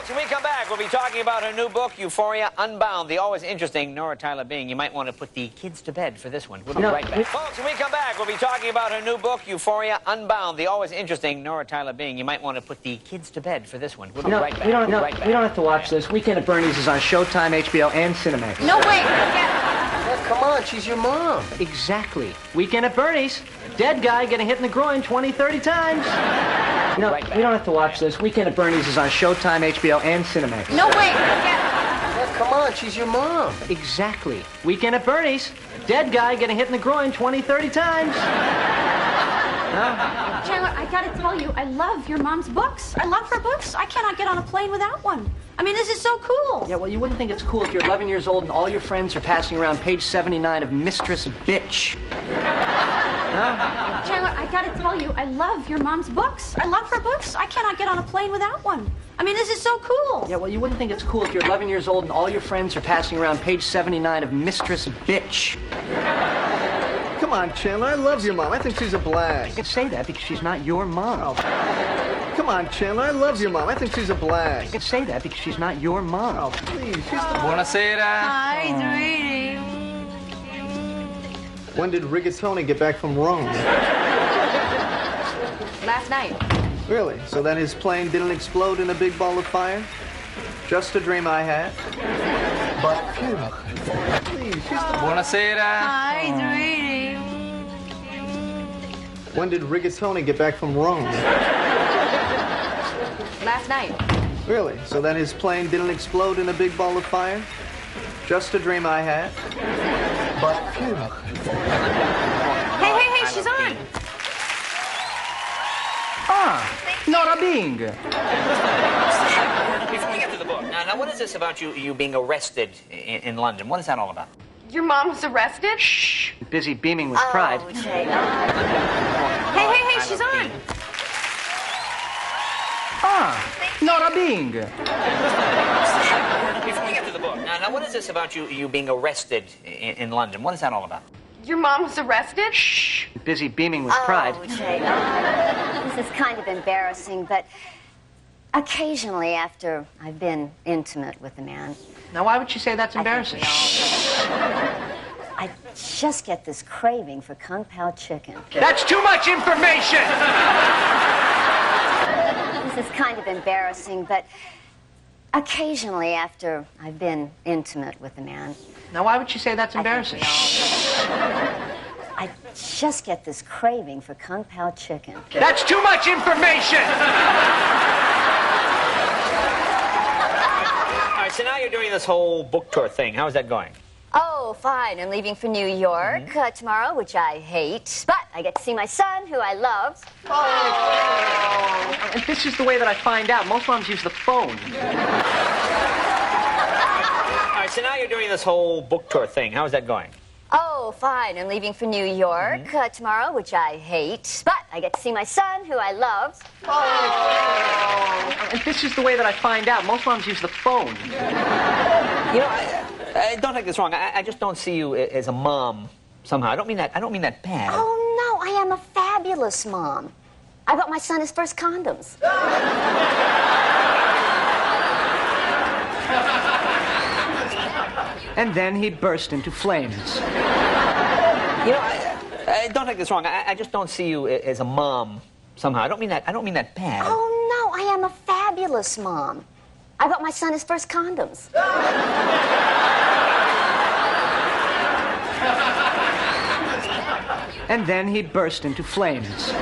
Folks, when we come back, we'll be talking about her new book, Euphoria Unbound, the always interesting Nora Tyler Bing. You might want to put the kids to bed for this one. We'll be right back. Folks, when we come back, we'll be talking about her new book, Euphoria Unbound, the always interesting Nora Tyler Bing. You might want to put the kids to bed for this one. We'll be right back. We don't have to watch this. Weekend at Bernie's is on Showtime, HBO, and Cinemax. No, wait. Yeah, come on, she's your mom. Exactly. Weekend at Bernie's. Dead guy getting hit in the groin 20, 30 times. No, we don't have to watch this. Weekend at Bernie's is on Showtime, HBO, and Cinemax. No, wait. Yeah, come on, she's your mom. Exactly. Weekend at Bernie's. Dead guy getting hit in the groin 20, 30 times. Chandler, I gotta tell you, I love your mom's books. I love her books. I cannot get on a plane without one. I mean, this is so cool. Yeah, well, you wouldn't think it's cool if you're 11 years old and all your friends are passing around page 79 of Mistress Bitch. Chandler, I gotta tell you, I love your mom's books. I love her books. I cannot get on a plane without one. I mean, this is so cool. Yeah, well, you wouldn't think it's cool if you're 11 years old and all your friends are passing around page 79 of Mistress Bitch. Come on, Chandler, I love your mom. I think she's a blast. You could say that because she's not your mom. Oh. Come on, Chandler, I love your mom. I think she's a blast. You could say that because she's not your mom. Oh, please, she's the... Buonasera. Hi, sweetie. When did Rigatoni get back from Rome? Last night. Really? So then his plane didn't explode in a big ball of fire? Just a dream I had. But, phew. Please, she's the... Buonasera. Hi, sweetie. When did Rigatoni get back from Rome? Last night. Really? So then his plane didn't explode in a big ball of fire? Just a dream I had. But, phew. Hey, she's on. Nora Bing. Before we get to the book, now what is this about you being arrested in London? What is that all about? Your mom was arrested? Shh. Busy beaming with pride. Hey, she's on. Nora Bing. Before we get to the book, now what is this about you being arrested in London? What is that all about? Your mom was arrested? Shh. Busy beaming with pride. This is kind of embarrassing, but occasionally after I've been intimate with a man, Now, why would you say that's embarrassing? I just get this craving for kung pao chicken. That's too much information! This is kind of embarrassing, but occasionally after I've been intimate with a man, Now, why would you say that's embarrassing? I just get this craving for kung pao chicken. That's too much information! All right, so now you're doing this whole book tour thing. How is that going? Oh, fine. I'm leaving for New York tomorrow, which I hate. But I get to see my son, who I love. And this is the way that I find out. Most moms use the phone. All right, so now you're doing this whole book tour thing. How is that going? Oh, fine. I'm leaving for New York tomorrow, which I hate. But I get to see my son, who I love. And this is the way that I find out. Most moms use the phone. You know, don't take this wrong. I just don't see you as a mom somehow. I don't mean that bad. Oh, no. I am a fabulous mom. I bought my son his first condoms. And then he burst into flames. You know, don't take this wrong. I just don't see you as a mom somehow. I don't mean that bad. Oh, no. I am a fabulous mom. I bought my son his first condoms. And then he burst into flames.